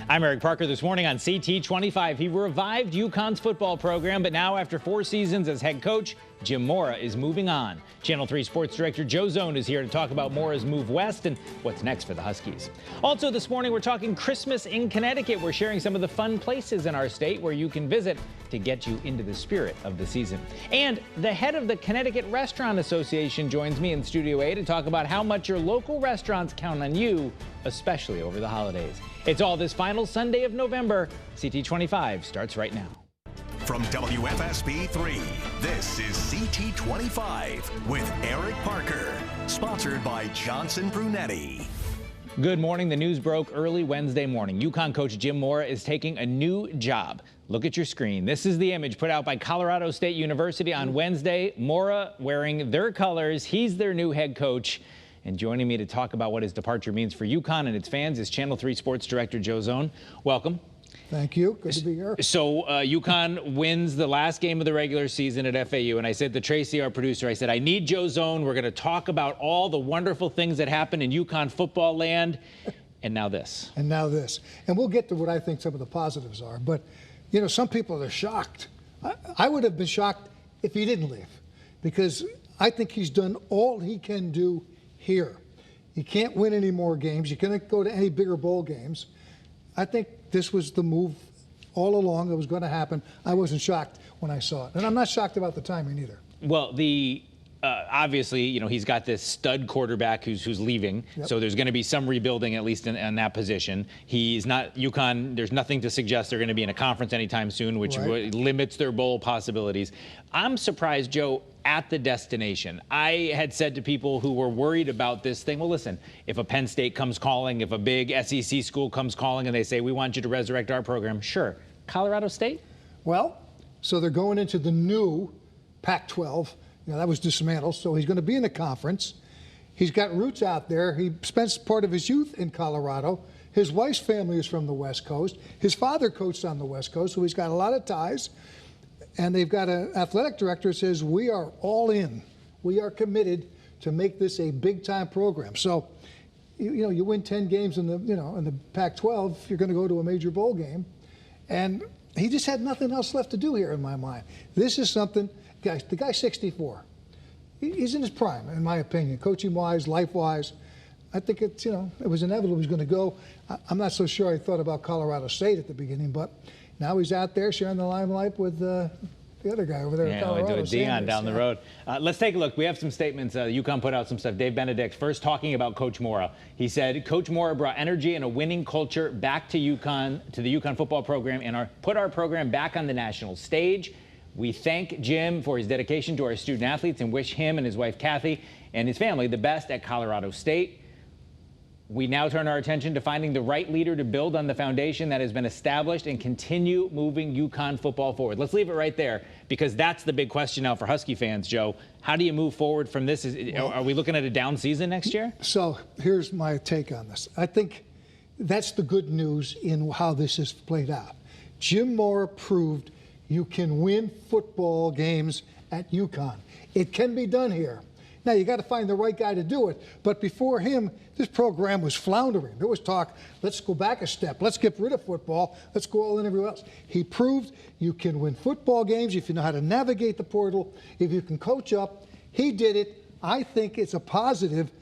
I'm Eric Parker. This morning on CT25, he revived UConn's football program, but now after 4 seasons as head coach, Jim Mora is moving on. Channel 3 Sports Director Joe Zone is here to talk about Mora's move west and what's next for the Huskies. Also this morning, we're talking Christmas in Connecticut. We're sharing some of the fun places in our state where you can visit to get you into the spirit of the season. And the head of the Connecticut Restaurant Association joins me in Studio A to talk about how much your local restaurants count on you, especially over the holidays. It's all this final Sunday of November. CT25 starts right now. From WFSB 3, this is CT25 with Eric Parker, sponsored by Johnson Brunetti. Good morning. The news broke early Wednesday morning. UConn coach Jim Mora is taking a new job. Look at your screen. This is the image put out by Colorado State University on Wednesday. Mora wearing their colors. He's their new head coach. And joining me to talk about what his departure means for UConn and its fans is Channel 3 Sports Director Joe Zone. Welcome. Thank you. Good to be here. So UConn wins the last game of the regular season at FAU, and I said to Tracy, our producer, I said, I need Joe Zone. We're going to talk about all the wonderful things that happened in UConn football land. And now this. And now this. And we'll get to what I think some of the positives are. But, you know, some people are shocked. I would have been shocked if he didn't leave, because I think he's done all he can do here. You can't win any more games. You can't go to any bigger bowl games. I think this was the move all along. It was going to happen. I wasn't shocked when I saw it. And I'm not shocked about the timing either. Well, obviously, you know, he's got this stud quarterback who's leaving. Yep. So there's going to be some rebuilding, at least in that position. He's not UConn. There's nothing to suggest they're going to be in a conference anytime soon, which limits their bowl possibilities. I'm surprised, Joe, at the destination. I had said to people who were worried about this thing, well, listen, if a Penn State comes calling, if a big SEC school comes calling and they say, we want you to resurrect our program, sure. Colorado State? Well, so they're going into the new Pac-12. You know, that was dismantled, so he's going to be in the conference. He's got roots out there. He spent part of his youth in Colorado. His wife's family is from the West Coast. His father coached on the West Coast, so he's got a lot of ties. And they've got an athletic director who says, we are all in. We are committed to make this a big-time program. So, you know, you win 10 games in the Pac-12, you're going to go to a major bowl game. And he just had nothing else left to do here in my mind. This is something, guys, the guy's 64. He's in his prime, in my opinion, coaching-wise, life-wise. I think it's, you know, it was inevitable he was going to go. I'm not so sure I thought about Colorado State at the beginning, but now he's out there sharing the limelight with the other guy over there in Colorado. Dion down the road. Let's take a look. We have some statements. UConn put out some stuff. Dave Benedict first talking about Coach Mora. He said, Coach Mora brought energy and a winning culture back to UConn, to the UConn football program, and put our program back on the national stage. We thank Jim for his dedication to our student athletes and wish him and his wife Kathy and his family the best at Colorado State. We now turn our attention to finding the right leader to build on the foundation that has been established and continue moving UConn football forward. Let's leave it right there, because that's the big question now for Husky fans, Joe. How do you move forward from this? Are we looking at a down season next year? So here's my take on this. I think that's the good news in how this has played out. Jim Mora proved you can win football games at UConn. It can be done here. Now, you got to find the right guy to do it. But before him, this program was floundering. There was talk, let's go back a step. Let's get rid of football. Let's go all in everywhere else. He proved you can win football games if you know how to navigate the portal, if you can coach up. He did it. I think it's a positive.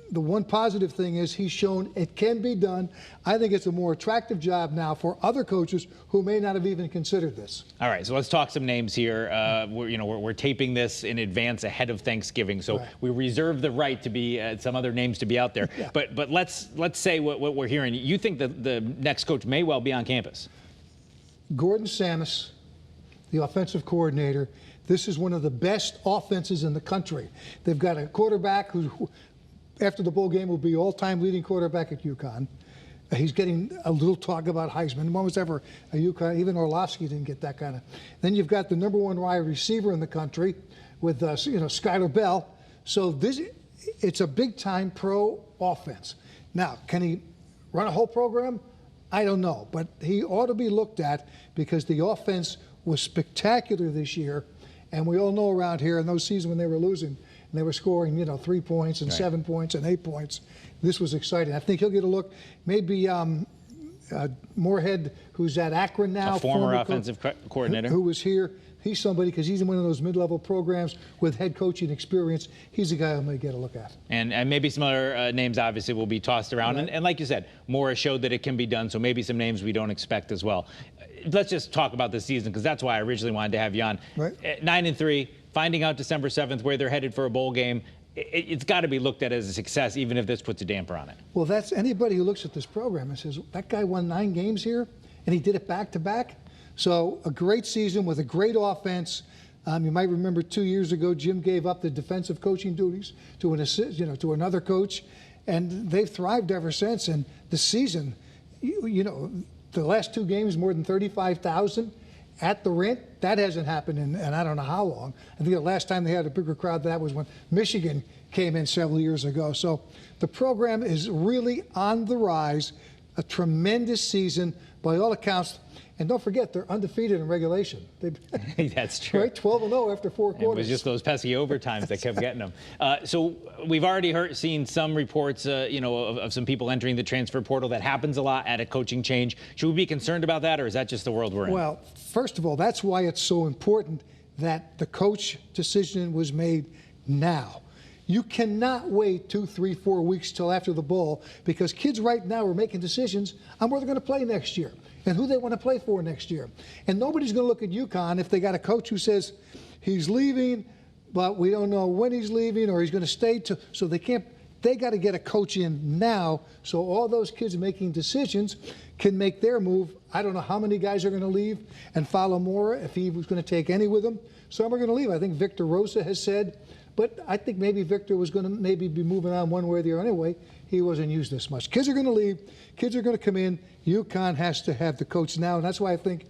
The one positive thing is he's shown it can be done. I think it's a more attractive job now for other coaches who may not have even considered this. All right, so let's talk some names here. We're taping this in advance ahead of Thanksgiving, so we reserve the right to be some other names to be out there. Yeah. But let's say what we're hearing. You think that the next coach may well be on campus? Gordon Samus, the offensive coordinator. This is one of the best offenses in the country. They've got a quarterback who after the bowl game will be all-time leading quarterback at UConn. He's getting a little talk about Heisman. No one was ever a UConn. Even Orlovsky didn't get that kind of. Then you've got the #1 wide receiver in the country with Skyler Bell. So it's a big-time pro offense. Now, can he run a whole program? I don't know, but he ought to be looked at because the offense was spectacular this year, and we all know around here in those seasons when they were losing, and they were scoring, 3 points and 7 points and 8 points. This was exciting. I think he'll get a look. Maybe Moorhead, who's at Akron now. A former offensive coordinator. Who was here. He's somebody, because he's in one of those mid-level programs with head coaching experience. He's a guy I'm going to get a look at. And maybe some other names, obviously, will be tossed around. Right. And like you said, Mora showed that it can be done, so maybe some names we don't expect as well. Let's just talk about the season, because that's why I originally wanted to have you on. Right. 9-3, finding out December 7th where they're headed for a bowl game. It's got to be looked at as a success, even if this puts a damper on it. Well, that's anybody who looks at this program and says, that guy won 9 games here, and he did it back-to-back. So a great season with a great offense. You might remember 2 years ago, Jim gave up the defensive coaching duties to to another coach, and they've thrived ever since. And the season, the last 2 games, more than 35,000 at the rent. That hasn't happened in I don't know how long. I think the last time they had a bigger crowd, that was when Michigan came in several years ago. So the program is really on the rise. A tremendous season by all accounts. And don't forget, they're undefeated in regulation. That's true. Right, 12-0 after 4 quarters. It was just those pesky overtimes that kept getting them. So we've already seen some reports, of some people entering the transfer portal. That happens a lot at a coaching change. Should we be concerned about that, or is that just the world we're in? Well, first of all, that's why it's so important that the coach decision was made now. You cannot wait 2, 3, 4 weeks till after the bowl, because kids right now are making decisions on where they're going to play next year and who they want to play for next year. And nobody's going to look at UConn if they got a coach who says he's leaving, but we don't know when he's leaving, or he's going to stay. So they can't. They got to get a coach in now, so all those kids making decisions can make their move. I don't know how many guys are going to leave and follow Mora, if he was going to take any with him. Some are going to leave. I think Victor Rosa has said. But I think maybe Victor was going to maybe be moving on one way or the other anyway. He wasn't used this much. Kids are going to leave. Kids are going to come in. UConn has to have the coach now. And that's why I think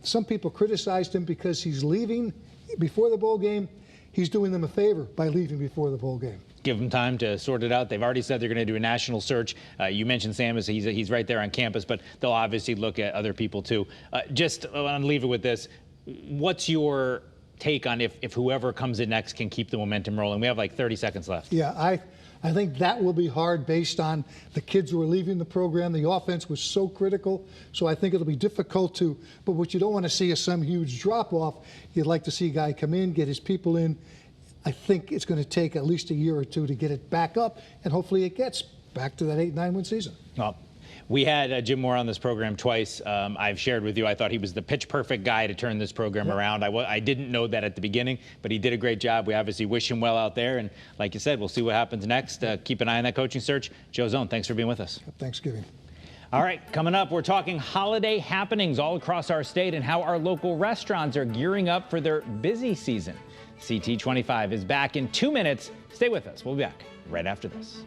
some people criticized him because he's leaving before the bowl game. He's doing them a favor by leaving before the bowl game. Give them time to sort it out. They've already said they're going to do a national search. You mentioned Samus. He's right there on campus, but they'll obviously look at other people too. Just I want to leave it with this. What's your take on if whoever comes in next can keep the momentum rolling? We have like 30 seconds left. Yeah, I think that will be hard based on the kids who are leaving the program. The offense was so critical, so I think it'll be difficult to. But what you don't want to see is some huge drop-off. You'd like to see a guy come in, get his people in. I think it's going to take at least a year or 2 to get it back up, and hopefully it gets back to that 8-9 win season. Well, we had Jim Mora on this program twice. I've shared with you, I thought he was the pitch-perfect guy to turn this program around. I didn't know that at the beginning, but he did a great job. We obviously wish him well out there. And like you said, we'll see what happens next. Keep an eye on that coaching search. Joe Zone, thanks for being with us. Thanksgiving. All right, coming up, we're talking holiday happenings all across our state and how our local restaurants are gearing up for their busy season. CT25 is back in 2 minutes. Stay with us. We'll be back right after this.